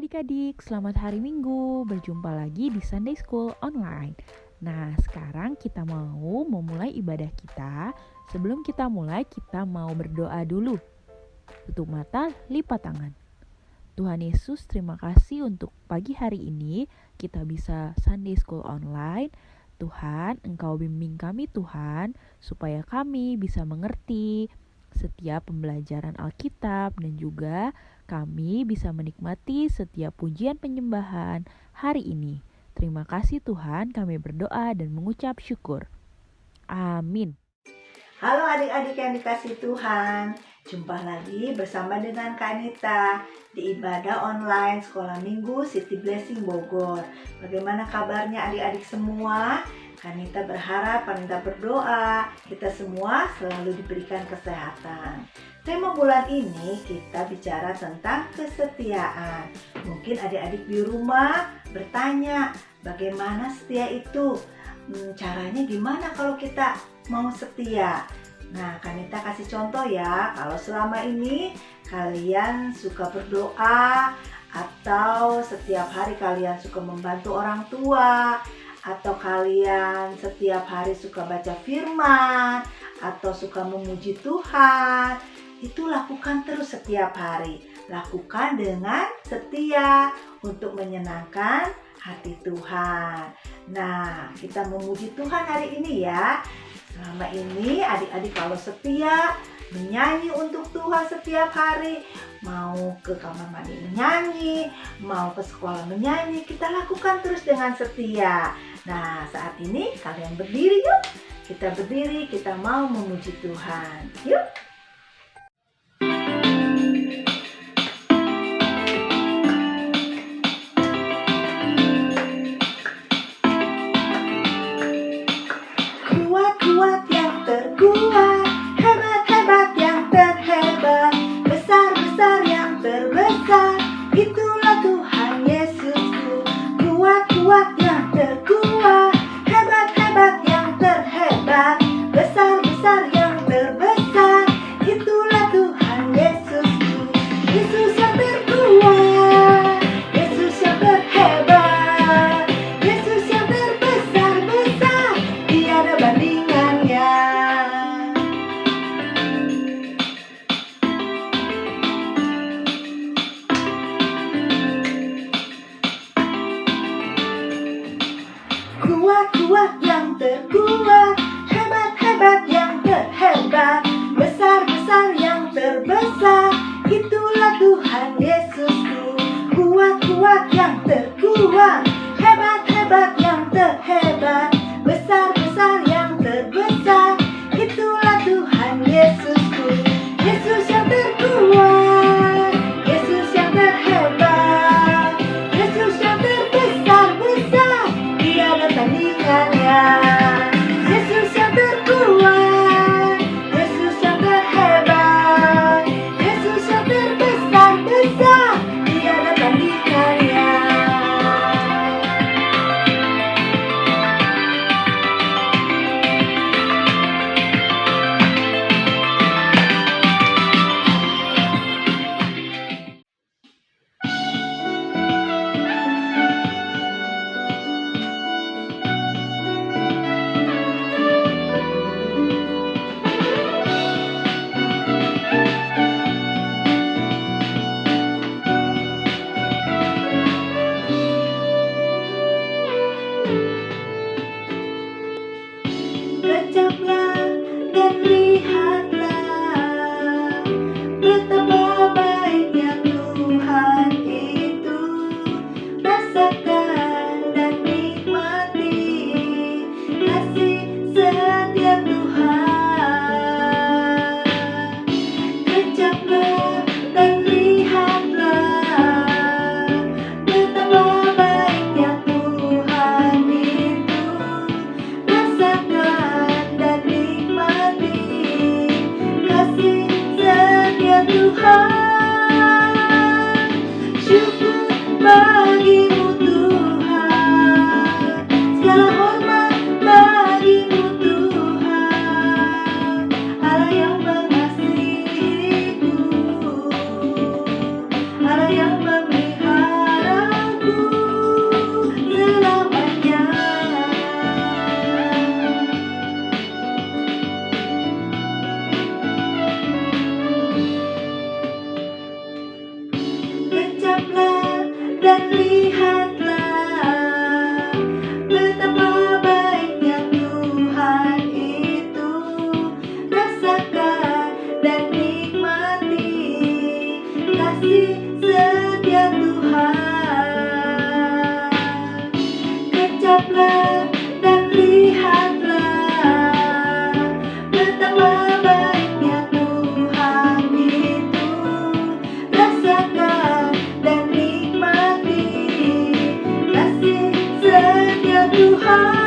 adik-adik, selamat hari Minggu. Berjumpa lagi di Sunday School Online. Nah, sekarang kita mau memulai ibadah kita. Sebelum kita mulai, kita mau berdoa dulu. Tutup mata, lipat tangan. Tuhan Yesus, terima kasih untuk pagi hari ini kita bisa Sunday School Online. Tuhan, Engkau bimbing kami Tuhan, supaya kami bisa mengerti setiap pembelajaran Alkitab dan juga kami bisa menikmati setiap pujian penyembahan hari ini. Terima kasih Tuhan, kami berdoa dan mengucap syukur. Amin. Halo adik-adik yang dikasihi Tuhan, jumpa lagi bersama dengan Kak Anita di ibadah online Sekolah Minggu City Blessing Bogor. Bagaimana kabarnya adik-adik semua? Kak Anita berharap, Kak Anita berdoa, kita semua selalu diberikan kesehatan. Tema bulan ini kita bicara tentang kesetiaan. Mungkin adik-adik di rumah bertanya, bagaimana setia itu? Caranya gimana kalau kita mau setia? Nah, Kanita kasih contoh ya. Kalau selama ini kalian suka berdoa, atau setiap hari kalian suka membantu orang tua, atau kalian setiap hari suka baca firman, atau suka memuji Tuhan, itu lakukan terus setiap hari. Lakukan dengan setia untuk menyenangkan hati Tuhan. Nah, kita memuji Tuhan hari ini ya. Selama ini adik-adik kalau setia menyanyi untuk Tuhan setiap hari, mau ke kamar mandi menyanyi, mau ke sekolah menyanyi, kita lakukan terus dengan setia. Nah, saat ini kalian berdiri yuk. Kita berdiri, kita mau memuji Tuhan. Yuk. Kuat yang terkuat, hebat-hebat yang terhebat, besar-besar yang terbesar, itulah Tuhan Yesusku. Kuat-kuat yang terkuat, hebat-hebat yang terhebat, besar-besar yang terbesar, itulah Tuhan Yesusku. Yesus yang terkuat, Yesus yang terhebat, Yesus yang terbesar-besar, tiada banding. Kuat-kuat yang terkuat, hebat-hebat yang terhebat, besar-besar yang terbesar, itulah Tuhan Yesusku. Kuat-kuat yang terkuat, hebat-hebat yang terhebat, besar-besar yang terbesar, itulah Tuhan Yesusku. Yesus yang terkuat, Yesus yang terhebat, Yesus yang terbesar-besar, tiada tandingannya. Yesus yang terkuat, Yesus yang terhebat, Yesus yang terbesar-besar, tiada tandingannya. Kejaplah dan lihatlah betapa baiknya Tuhan itu. Rasakan dan nikmati kasih setia Tuhan. Kejaplah dan lihatlah betapa baiknya Tuhan itu. Rasakan dan nikmati kasih setia Tuhan. Syukur bagimu Tuhan, segala hormat bagimu Tuhan, Allah yang mengasihiku, Allah yang memelihara kasih setia Tuhan. Kecaplah dan lihatlah betapa baiknya Tuhan itu. Rasakan dan nikmati kasih setia Tuhan.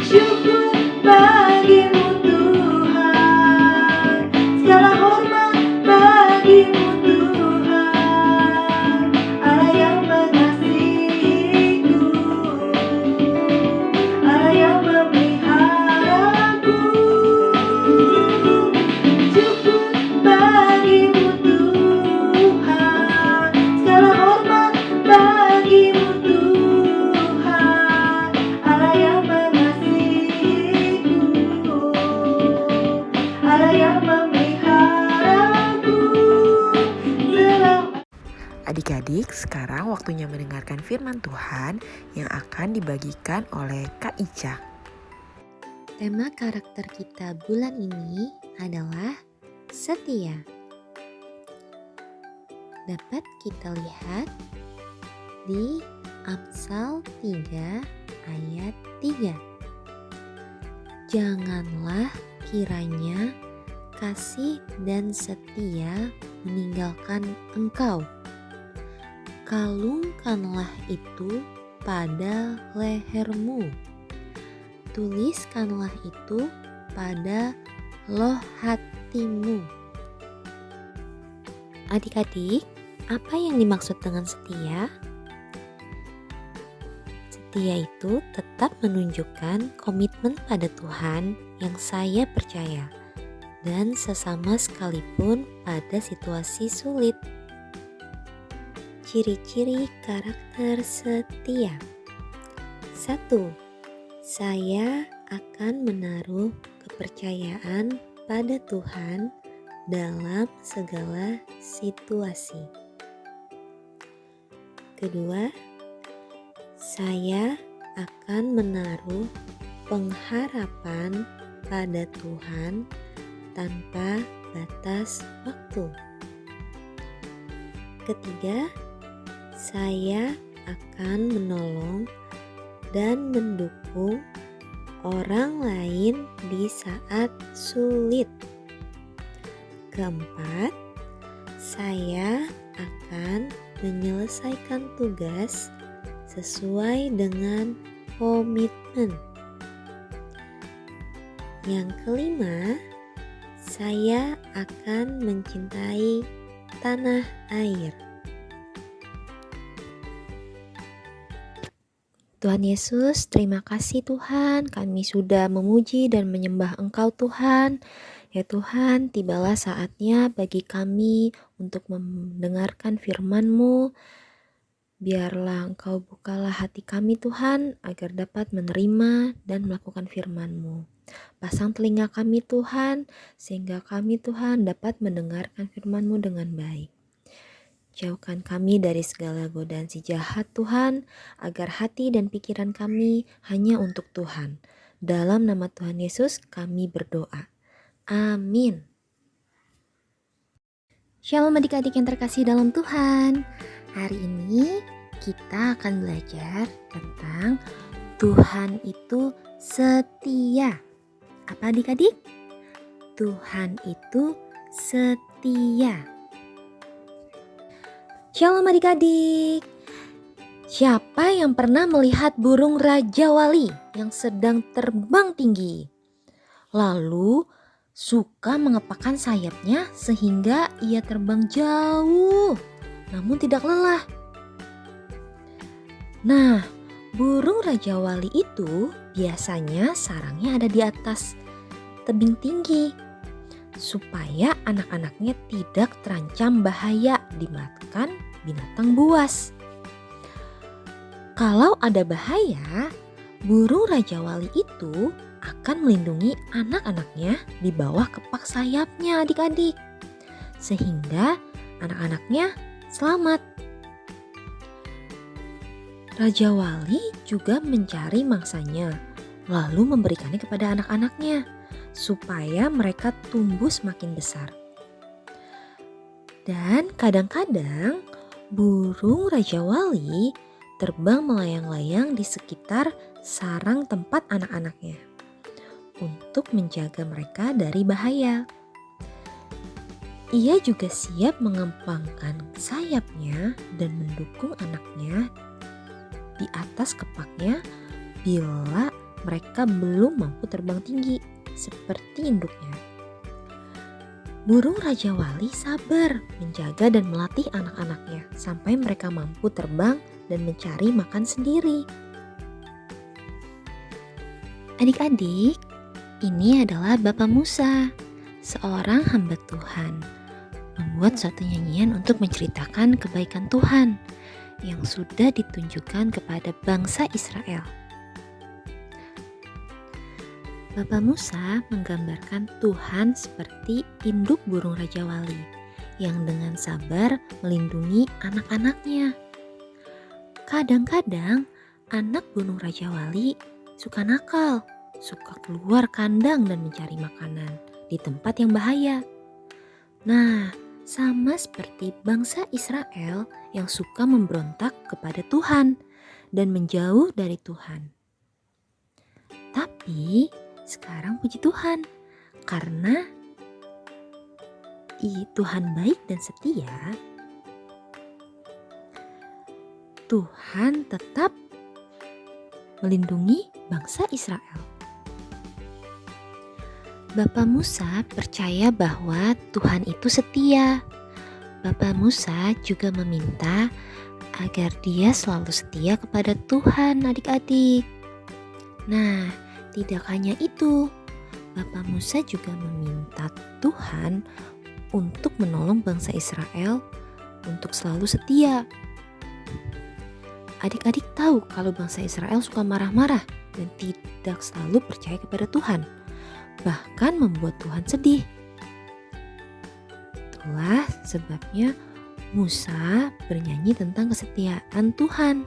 Syukur bagimu Tuhan, segala hormat bagimu Tuhan, Allah yang mengasihiku, Allah yang memeliharaku. Syukur bagimu Tuhan, segala hormat bagimu Tuhan, Allah yang mengasihiku, Allah yang memeliharaku. Adik-adik, sekarang waktunya mendengarkan firman Tuhan yang akan dibagikan oleh Kak Ica. Tema karakter kita bulan ini adalah setia. Dapat kita lihat di Amsal 3 ayat 3. Janganlah kiranya kasih dan setia meninggalkan engkau. Kalungkanlah itu pada lehermu. Tuliskanlah itu pada loh hatimu. Adik-adik, apa yang dimaksud dengan setia? Setia itu tetap menunjukkan komitmen pada Tuhan yang saya percaya, dan sesama sekalipun pada situasi sulit. Ciri-ciri karakter setia. 1. Saya akan menaruh kepercayaan pada Tuhan dalam segala situasi. Kedua, saya akan menaruh pengharapan pada Tuhan tanpa batas waktu. Ketiga, saya akan menolong dan mendukung orang lain di saat sulit. Keempat, saya akan menyelesaikan tugas sesuai dengan komitmen. Yang kelima, saya akan mencintai tanah air. Tuhan Yesus, terima kasih Tuhan, kami sudah memuji dan menyembah Engkau Tuhan. Ya Tuhan, tibalah saatnya bagi kami untuk mendengarkan firman-Mu. Biarlah Engkau bukalah hati kami Tuhan, agar dapat menerima dan melakukan firman-Mu. Pasang telinga kami Tuhan, sehingga kami Tuhan dapat mendengarkan firman-Mu dengan baik. Jauhkan kami dari segala godaan si jahat Tuhan, agar hati dan pikiran kami hanya untuk Tuhan. Dalam nama Tuhan Yesus kami berdoa. Amin. Shalom adik-adik yang terkasih dalam Tuhan. Hari ini kita akan belajar tentang Tuhan itu setia. Apa adik-adik? Tuhan itu setia. Shalom adik-adik. Siapa yang pernah melihat burung Raja Wali yang sedang terbang tinggi? Lalu suka mengepakkan sayapnya sehingga ia terbang jauh, namun tidak lelah. Nah, burung Raja Wali itu biasanya sarangnya ada di atas tebing tinggi, supaya anak-anaknya tidak terancam bahaya dimakan binatang buas. Kalau ada bahaya, burung Raja Wali itu akan melindungi anak-anaknya di bawah kepak sayapnya adik-adik, sehingga anak-anaknya selamat. Raja Wali juga mencari mangsanya, lalu memberikannya kepada anak-anaknya, supaya mereka tumbuh semakin besar. Dan kadang-kadang burung Raja Wali terbang melayang-layang di sekitar sarang tempat anak-anaknya untuk menjaga mereka dari bahaya. Ia juga siap mengembangkan sayapnya dan mendukung anaknya di atas kepaknya bila mereka belum mampu terbang tinggi seperti induknya. Burung Raja Wali sabar menjaga dan melatih anak-anaknya sampai mereka mampu terbang dan mencari makan sendiri. Adik-adik, ini adalah Bapak Musa, seorang hamba Tuhan, membuat suatu nyanyian untuk menceritakan kebaikan Tuhan yang sudah ditunjukkan kepada bangsa Israel. Bapak Musa menggambarkan Tuhan seperti induk burung Raja Wali yang dengan sabar melindungi anak-anaknya. Kadang-kadang anak burung Raja Wali suka nakal, suka keluar kandang dan mencari makanan di tempat yang bahaya. Nah, sama seperti bangsa Israel yang suka memberontak kepada Tuhan dan menjauh dari Tuhan. Tapi sekarang puji Tuhan, karena Tuhan baik dan setia, Tuhan tetap melindungi bangsa Israel. Bapak Musa percaya bahwa Tuhan itu setia. Bapak Musa juga meminta agar dia selalu setia kepada Tuhan, adik-adik. Nah, tidak hanya itu, Bapak Musa juga meminta Tuhan untuk menolong bangsa Israel untuk selalu setia. Adik-adik tahu kalau bangsa Israel suka marah-marah dan tidak selalu percaya kepada Tuhan, bahkan membuat Tuhan sedih. Itulah sebabnya Musa bernyanyi tentang kesetiaan Tuhan,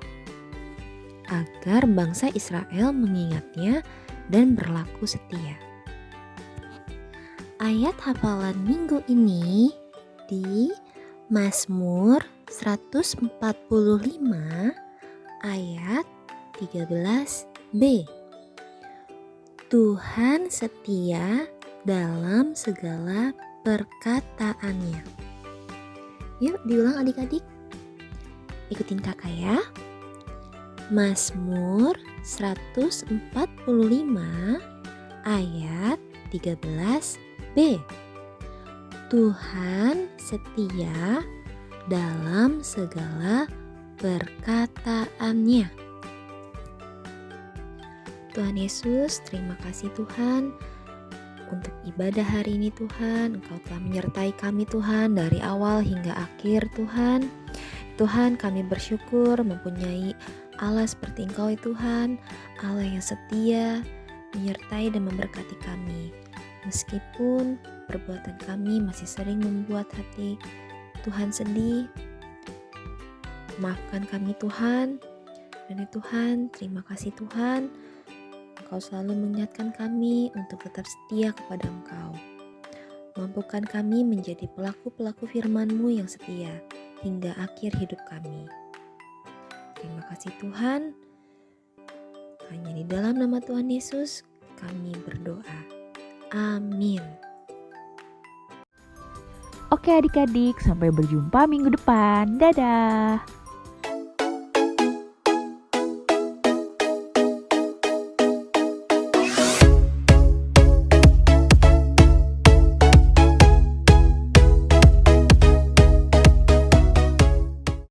agar bangsa Israel mengingatnya dan berlaku setia. Ayat hafalan minggu ini di Mazmur 145 ayat 13b. Tuhan setia dalam segala perkataannya. Yuk diulang adik-adik. Ikutin kakak ya. Mazmur 145 ayat 13b. Tuhan setia dalam segala perkataannya. Tuhan Yesus, terima kasih Tuhan untuk ibadah hari ini Tuhan. Engkau telah menyertai kami Tuhan dari awal hingga akhir Tuhan. Tuhan, kami bersyukur mempunyai Allah seperti Engkau ya Tuhan, Allah yang setia, menyertai dan memberkati kami. Meskipun perbuatan kami masih sering membuat hati Tuhan sedih, maafkan kami Tuhan. Dan ya Tuhan, terima kasih Tuhan, Engkau selalu mengingatkan kami untuk tetap setia kepada Engkau. Mampukan kami menjadi pelaku-pelaku firman-Mu yang setia hingga akhir hidup kami. Terima kasih Tuhan. Hanya di dalam nama Tuhan Yesus kami berdoa. Amin. Oke adik-adik, sampai berjumpa minggu depan. Dadah.